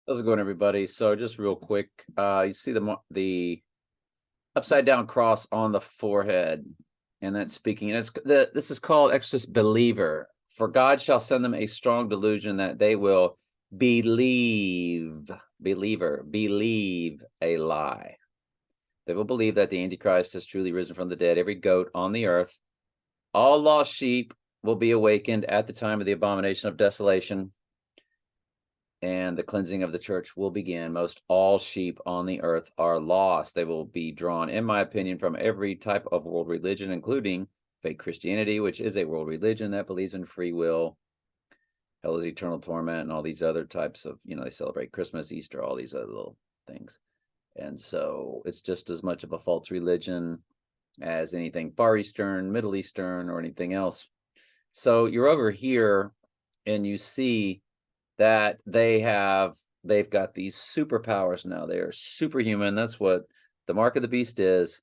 How's it going, everybody? So just real quick, you see the upside down cross on the forehead, and that's speaking. And this is called Exorcist Believer. For God shall send them a strong delusion that they will believe a lie. They will believe that the Antichrist has truly risen from the dead. Every goat on the earth, all lost sheep will be awakened at the time of the abomination of desolation, and the cleansing of the church will begin. Most all sheep on the earth are lost. They will be drawn, in my opinion, from every type of world religion, including fake Christianity, which is a world religion that believes in free will, hell is eternal torment, and all these other types of, they celebrate Christmas, Easter, all these other little things. And so it's just as much of a false religion as anything Far Eastern, Middle Eastern, or anything else. So you're over here and you see that they've got these superpowers now. They are superhuman. That's what the mark of the beast is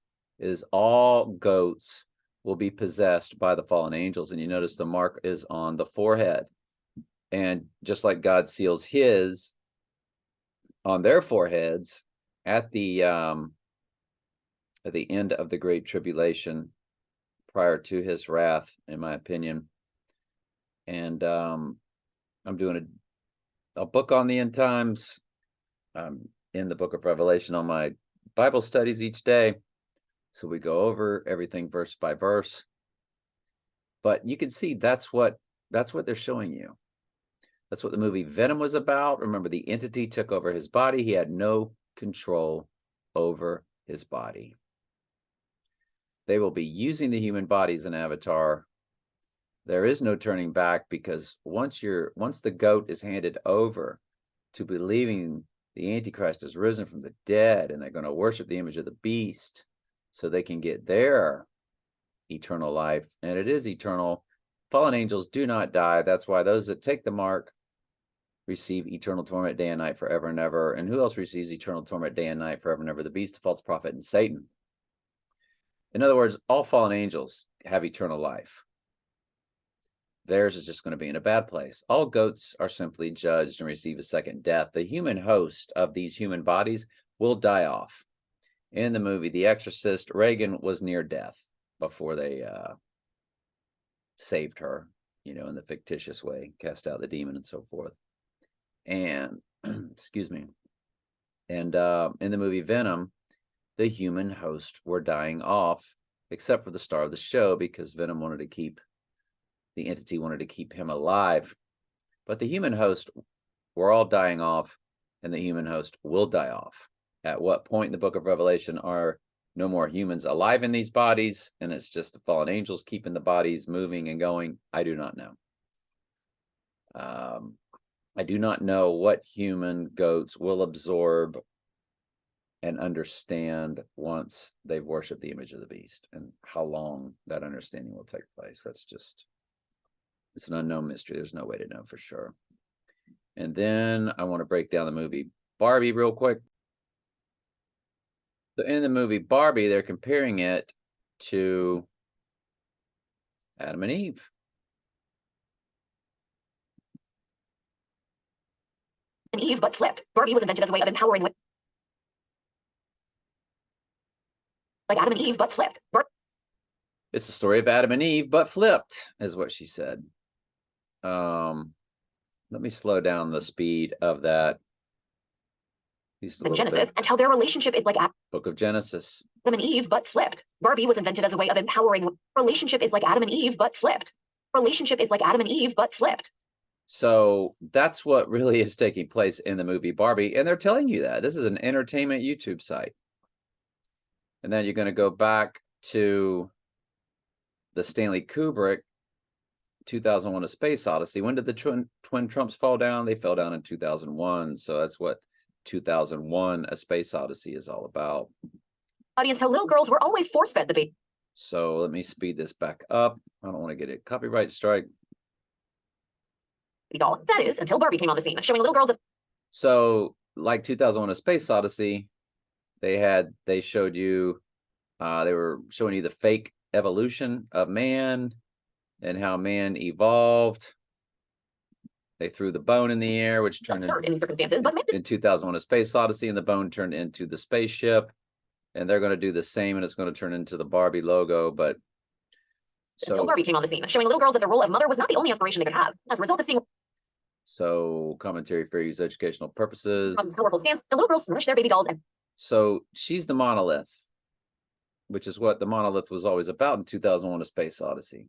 all goats will be possessed by the fallen angels. And you notice the mark is on the forehead. And just like God seals his on their foreheads at the end of the Great Tribulation, prior to his wrath, in my opinion. And I'm doing a book on the end times, in the book of Revelation on my Bible studies each day. So we go over everything verse by verse. But you can see that's what they're showing you. That's what the movie Venom was about. Remember, the entity took over his body. He had no control over his body. They will be using the human body as an avatar. There is no turning back, because once the goat is handed over to believing the Antichrist has risen from the dead, and they're going to worship the image of the beast so they can get their eternal life, and it is eternal. Fallen angels do not die. That's why those that take the mark receive eternal torment day and night forever and ever. And who else receives eternal torment day and night forever and ever? The beast, the false prophet, and Satan. In other words, all fallen angels have eternal life. Theirs is just going to be in a bad place. All goats are simply judged and receive a second death. The human host of these human bodies will die off. In the movie The Exorcist, Reagan was near death before they saved her, in the fictitious way, cast out the demon and so forth. And, excuse me. And in the movie Venom, the human host were dying off, except for the star of the show, because Venom the entity wanted to keep him alive. But the human host were all dying off, and the human host will die off. At what point in the book of Revelation are no more humans alive in these bodies, and it's just the fallen angels keeping the bodies moving and going? I do not know. I do not know what human goats will absorb and understand once they've worshipped the image of the beast, and how long that understanding will take place. It's an unknown mystery. There's no way to know for sure. And then I want to break down the movie Barbie real quick. So in the movie Barbie, they're comparing it to Adam and Eve. And Eve, but flipped. Barbie was invented as a way of empowering women. Like Adam and Eve, but flipped. It's the story of Adam and Eve, but flipped, is what she said. Let me slow down the speed of that. Genesis, and how their relationship is like Book of Genesis. Adam and Eve, but flipped. Barbie was invented as a way of empowering. Relationship is like Adam and Eve, but flipped. Relationship is like Adam and Eve, but flipped. So that's what really is taking place in the movie Barbie, and they're telling you that. This is an entertainment YouTube site. And then you're going to go back to the Stanley Kubrick 2001: A Space Odyssey. When did the twin Trumps fall down? They fell down in 2001. So that's what 2001: A Space Odyssey is all about. Audience, how little girls were always force-fed the baby. So let me speed this back up. I don't want to get a copyright strike. Doll. That is, until Barbie came on the scene, showing little girls. So, like 2001: A Space Odyssey, they showed you, they were showing you the fake evolution of man and how man evolved They threw the bone in the air, which It's turned absurd in these circumstances, but in 2001: A Space Odyssey, and the bone turned into the spaceship. And they're going to do the same, and it's going to turn into the Barbie logo. But so Barbie came on the scene, showing little girls that the role of mother was not the only aspiration they could have. As a result of seeing so commentary fair use educational purposes. Powerful stance, the little girls smash their baby dolls and So she's the monolith, which is what the monolith was always about in 2001: A Space Odyssey.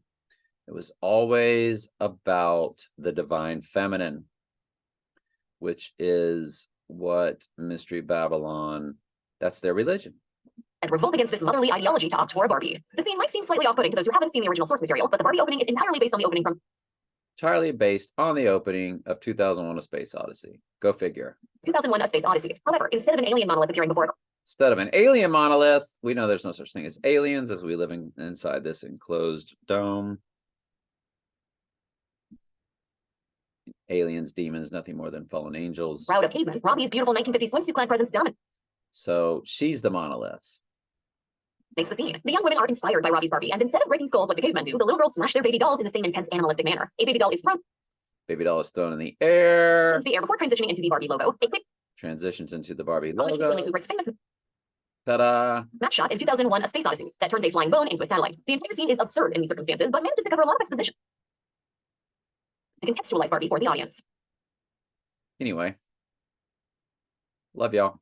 It was always about the divine feminine, which is what Mystery Babylon, that's their religion. and revolt against this motherly ideology talked for a Barbie. The scene might seem slightly off-putting to those who haven't seen the original source material, but the Barbie opening is entirely based on the opening from 2001: A Space Odyssey. Go figure. 2001: A Space Odyssey. However, instead of an alien monolith appearing before Instead of an alien monolith, we know there's no such thing as aliens as we live inside this enclosed dome. Aliens, demons, nothing more than fallen angels. crowd of cavemen, Robbie's beautiful 1950s swimsuit-clad presence dominant. So she's the monolith. Makes the scene. The young women are inspired by Robbie's Barbie, and instead of breaking skulls like the cavemen do, the little girls smash their baby dolls in the same intense animalistic manner. A baby doll is thrown Baby doll is thrown in the air. into the air before transitioning into the Barbie logo. A quick Transitions into the Barbie feeling logo. Kubrick's famous Ta-da! match shot in 2001: A Space Odyssey that turns a flying bone into a satellite. The entire scene is absurd in these circumstances, but manages to cover a lot of exposition to contextualize Barbie for the audience. Anyway, love y'all.